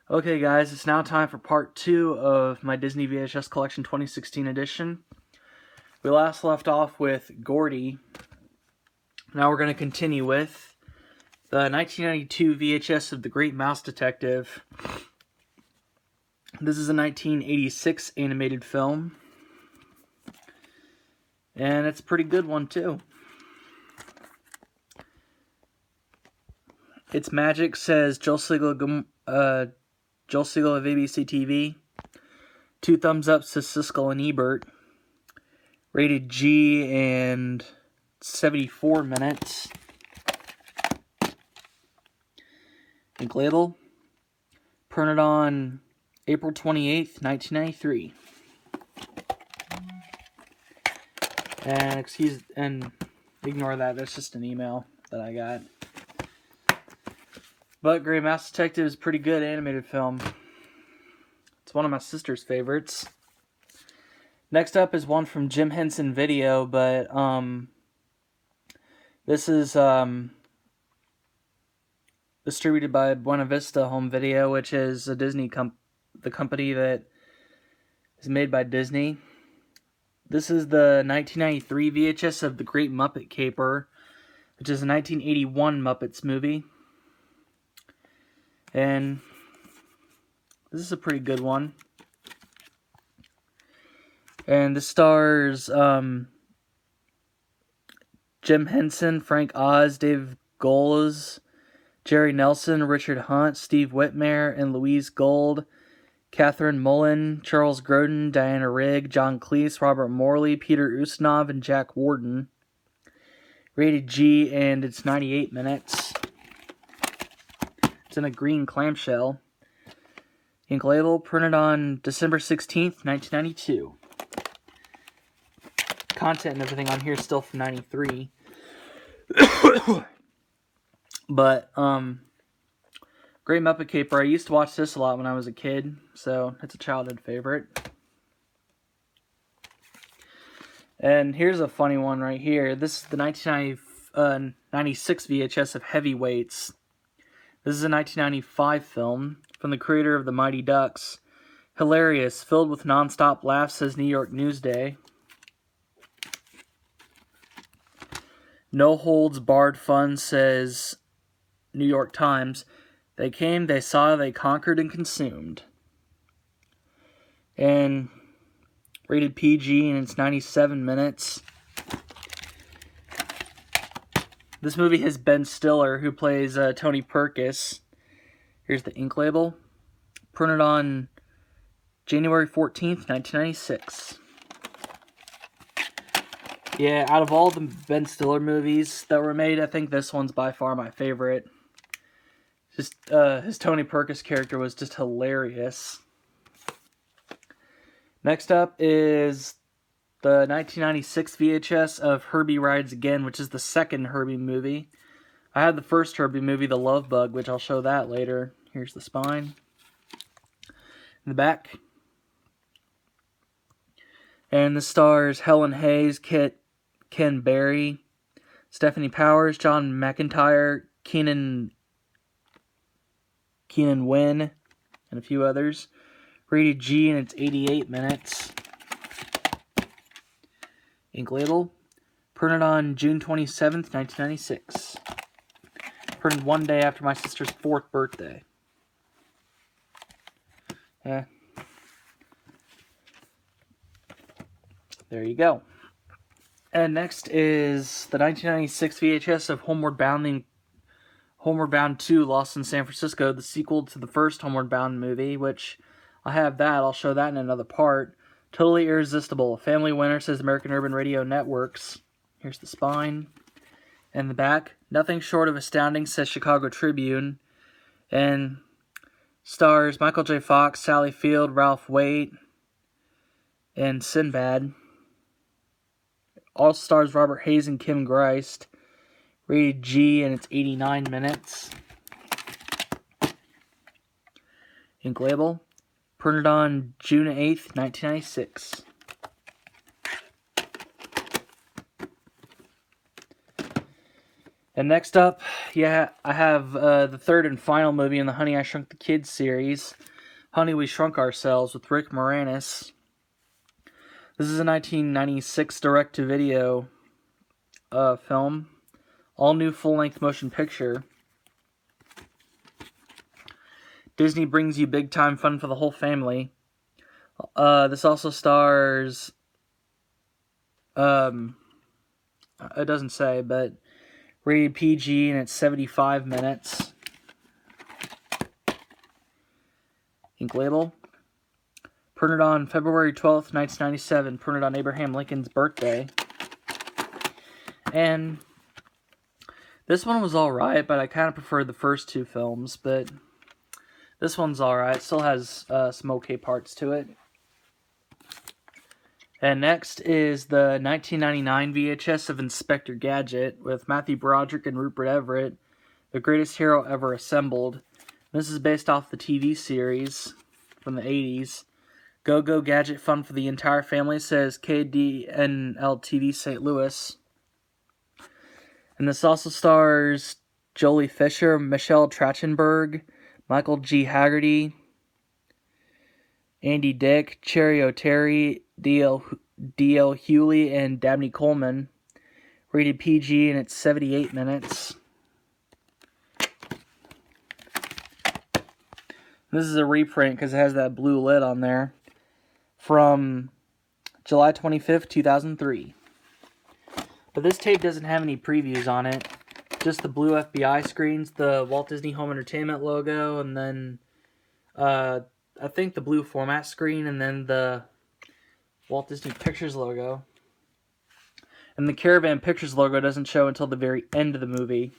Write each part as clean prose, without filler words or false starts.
Okay guys, it's now time for part 2 of my Disney VHS Collection 2016 edition. We last left off with Gordy. Now we're going to continue with the 1992 VHS of The Great Mouse Detective. This is a 1986 animated film. And it's a pretty good one too. It's magic, says Joel Siegel of ABC TV. 2 thumbs up to Siskel and Ebert. Rated G and 74 minutes. Ink label. Printed on April 28th, 1993. And ignore that, that's just an email that I got. But Great Mouse Detective is a pretty good animated film. It's one of my sister's favorites. Next up is one from Jim Henson Video, but this is distributed by Buena Vista Home Video, which is a the company that is made by Disney. This is the 1993 VHS of The Great Muppet Caper, which is a 1981 Muppets movie. And this is a pretty good one. And this stars Jim Henson, Frank Oz, Dave Goelz, Jerry Nelson, Richard Hunt, Steve Whitmire, and Louise Gold, Catherine Mullen, Charles Grodin, Diana Rigg, John Cleese, Robert Morley, Peter Ustinov, and Jack Warden. Rated G, and it's 98 minutes. It's in a green clamshell. Ink label, printed on December 16th, 1992. Content and everything on here is still from 93. But, Great Muppet Caper, I used to watch this a lot when I was a kid, so it's a childhood favorite. And here's a funny one right here. This is the 1996 VHS of Heavyweights. This is a 1995 film from the creator of The Mighty Ducks. Hilarious, filled with non-stop laughs, says New York Newsday. No holds barred fun, says New York Times. They came, they saw, they conquered, and consumed. And rated PG, and it's 97 minutes. This movie has Ben Stiller, who plays Tony Perkis. Here's the ink label. Printed on January 14th, 1996. Yeah, out of all the Ben Stiller movies that were made, I think this one's by far my favorite. Just his Tony Perkis character was just hilarious. Next up is the 1996 VHS of Herbie Rides Again, which is the second Herbie movie. I had the first Herbie movie, The Love Bug, which I'll show that later. Here's the spine. In the back. And the stars Helen Hayes, Ken Berry, Stephanie Powers, John McIntyre, Keenan Wynn, and a few others. Rated G, and it's 88 minutes. Ink label. Printed on June 27th, 1996. Printed one day after my sister's 4th birthday. Yeah. There you go. And next is the 1996 VHS of Homeward Bound 2, Lost in San Francisco, the sequel to the first Homeward Bound movie, which I have that. I'll show that in another part. Totally Irresistible. A family winner, says American Urban Radio Networks. Here's the spine. And the back. Nothing short of astounding, says Chicago Tribune. And stars Michael J. Fox, Sally Field, Ralph Waite, and Sinbad. All stars Robert Hayes and Kim Greist. Rated G, and it's 89 minutes. Ink label. Printed on June 8th, 1996. And next up, yeah, I have the third and final movie in the Honey, I Shrunk the Kids series, Honey, We Shrunk Ourselves, with Rick Moranis. This is a 1996 direct-to-video film, all-new full-length motion picture. Disney brings you big-time fun for the whole family. This also stars, it doesn't say, but rated PG, and it's 75 minutes. Ink label. Printed on February 12th, 1997. Printed on Abraham Lincoln's birthday. And this one was alright, but I kind of preferred the first two films. But this one's alright. It still has some okay parts to it. And next is the 1999 VHS of Inspector Gadget with Matthew Broderick and Rupert Everett, the greatest hero ever assembled. This is based off the TV series from the 80s. Go Go Gadget fun for the entire family, says KDNL TV St. Louis. And this also stars Jolie Fisher, Michelle Trachtenberg, Michael G. Haggerty, Andy Dick, Cherry O'Terry, D.L. Hewley, and Dabney Coleman. Rated PG, and it's 78 minutes. This is a reprint because it has that blue lid on there. From July 25th, 2003. But this tape doesn't have any previews on it. Just the blue FBI screens, the Walt Disney Home Entertainment logo, and then I think the blue format screen, and then the Walt Disney Pictures logo. And the Caravan Pictures logo doesn't show until the very end of the movie.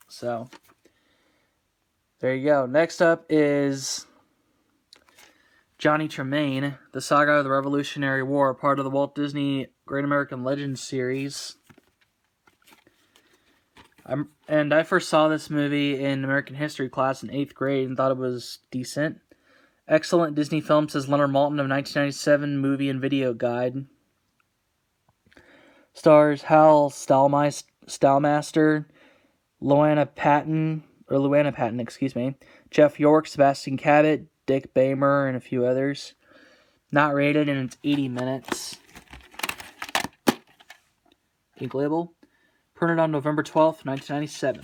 So, there you go. Next up is Johnny Tremaine, the Saga of the Revolutionary War, part of the Walt Disney Great American Legends series. I first saw this movie in American History class in 8th grade and thought it was decent. Excellent Disney film, says Leonard Maltin of 1997 Movie and Video Guide. Stars Hal Stallmaster, Luana Patton, Jeff York, Sebastian Cabot, Dick Bamer, and a few others. Not rated, and it's 80 minutes. Ink label. Printed on November 12th, 1997.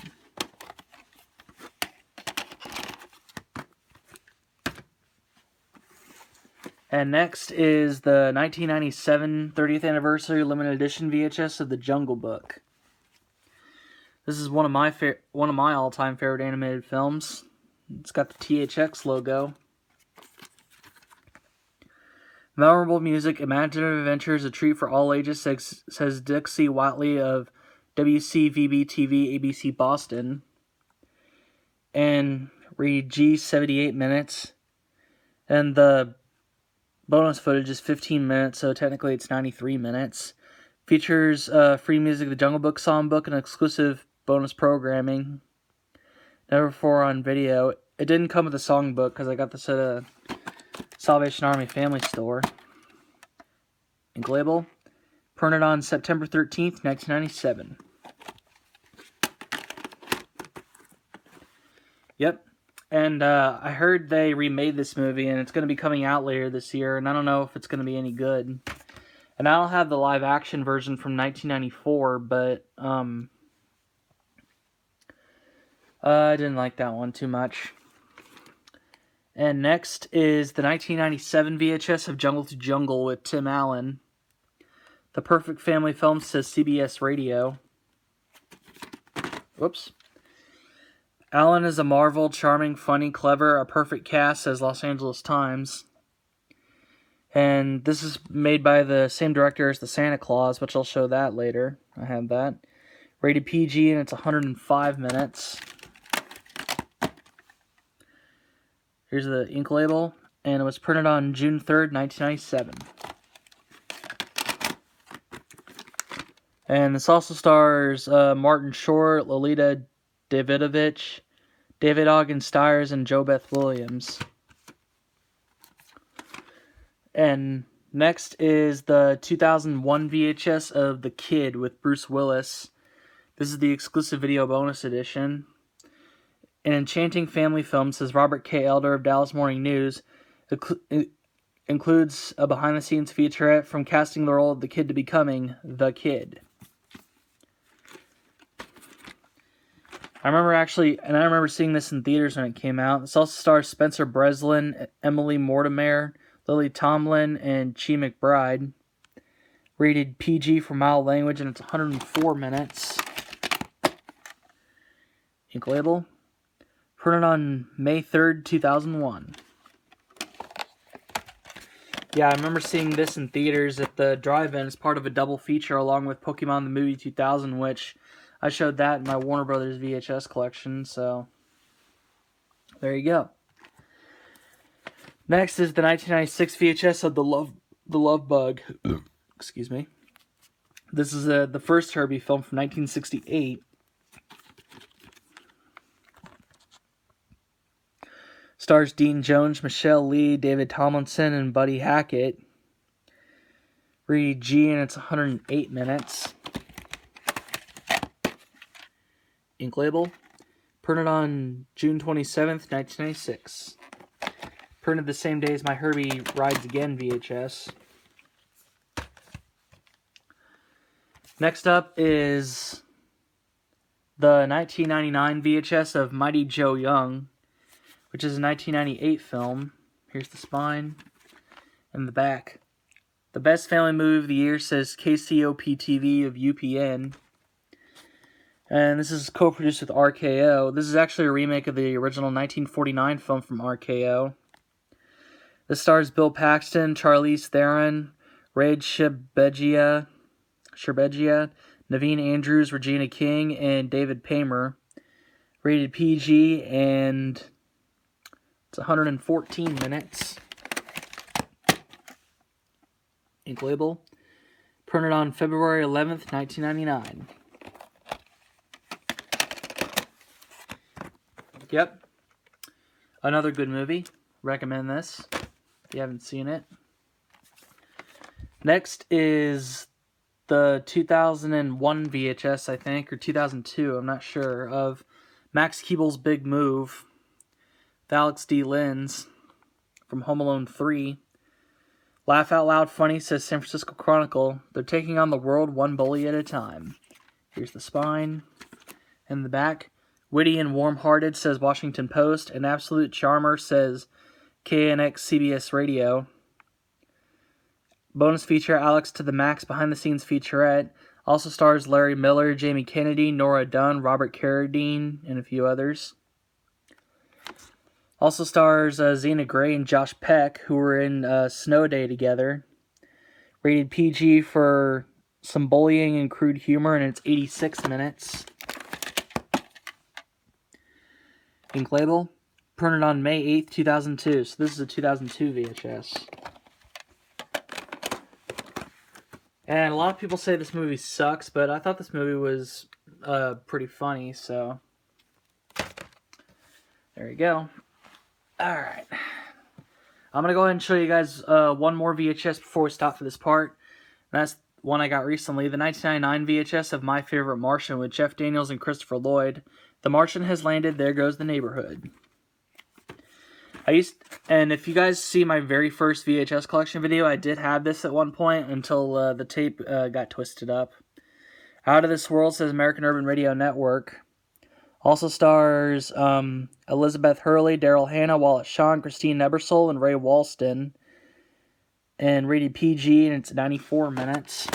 And next is the 1997 30th Anniversary Limited Edition VHS of The Jungle Book. This is one of my all-time favorite animated films. It's got the THX logo. Memorable music, imaginative adventures, a treat for all ages, says Dixie Watley of WCVB-TV ABC Boston. And read G, 78 minutes. And the bonus footage is 15 minutes, so technically it's 93 minutes. Features free music, the Jungle Book songbook, and exclusive bonus programming. Never before on video. It didn't come with a songbook because I got this at a Salvation Army Family Store. Ink label. Printed on September 13th, 1997. Yep. And I heard they remade this movie, and it's going to be coming out later this year, and I don't know if it's going to be any good. And I don't have the live-action version from 1994, but I didn't like that one too much. And next is the 1997 VHS of Jungle to Jungle with Tim Allen. The perfect family film, says CBS Radio. Whoops. Allen is a marvel, charming, funny, clever, a perfect cast, says Los Angeles Times. And this is made by the same director as the Santa Claus, which I'll show that later. I have that. Rated PG, and it's 105 minutes. Here's the ink label, and it was printed on June 3rd, 1997. And this also stars Martin Short, Lolita Davidovich, David Ogden Stiers, and Jo Beth Williams. And next is the 2001 VHS of The Kid with Bruce Willis. This is the exclusive video bonus edition. An enchanting family film, says Robert K. Elder of Dallas Morning News. It includes a behind-the-scenes featurette from casting the role of the kid to becoming the kid. I remember seeing this in theaters when it came out. This also stars Spencer Breslin, Emily Mortimer, Lily Tomlin, and Chi McBride. Rated PG for mild language, and it's 104 minutes. Ink label. Printed on May 3rd, 2001. Yeah, I remember seeing this in theaters at the drive-in as part of a double feature along with Pokemon the Movie 2000, which I showed that in my Warner Brothers VHS collection, so there you go. Next is the 1996 VHS of The Love Bug. Excuse me. This is the first Herbie film from 1968. Stars Dean Jones, Michelle Lee, David Tomlinson, and Buddy Hackett. Rated G, and it's 108 minutes. Ink label. Printed on June 27th, 1996. Printed the same day as my Herbie Rides Again VHS. Next up is the 1999 VHS of Mighty Joe Young, which is a 1998 film. Here's the spine and the back. The best family movie of the year, says KCOP-TV of UPN. And this is co-produced with RKO. This is actually a remake of the original 1949 film from RKO. This stars Bill Paxton, Charlize Theron, Raid Sherbedgia, Naveen Andrews, Regina King, and David Paymer. Rated PG, and it's 114 minutes. Ink label. Printed on February 11th, 1999. Yep. Another good movie. Recommend this if you haven't seen it. Next is the 2001 VHS, I think, or 2002, I'm not sure, of Max Keeble's Big Move with Alex D. Linz from Home Alone 3. Laugh out loud funny, says San Francisco Chronicle. They're taking on the world one bully at a time. Here's the spine and the back. Witty and warm-hearted, says Washington Post. An absolute charmer, says KNX CBS Radio. Bonus feature, Alex to the Max behind-the-scenes featurette. Also stars Larry Miller, Jamie Kennedy, Nora Dunn, Robert Carradine, and a few others. Also stars Zena Grey and Josh Peck, who were in Snow Day together. Rated PG for some bullying and crude humor, and it's 86 minutes. Ink label. Printed on May 8th, 2002. So this is a 2002 VHS. And a lot of people say this movie sucks, but I thought this movie was pretty funny, so there you go. Alright. I'm going to go ahead and show you guys one more VHS before we stop for this part. And that's one I got recently, the 1999 VHS of My Favorite Martian with Jeff Daniels and Christopher Lloyd. The Martian has landed, there goes the neighborhood. And if you guys see my very first VHS collection video, I did have this at one point until the tape got twisted up. Out of This World, says American Urban Radio Network. Also stars Elizabeth Hurley, Daryl Hannah, Wallace Shawn, Christine Ebersole, and Ray Walston. And rated PG, and it's 94 minutes.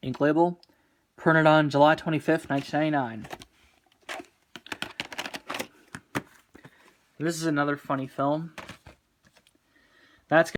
Ink label. Printed on July 25th, 1999. This is another funny film. That's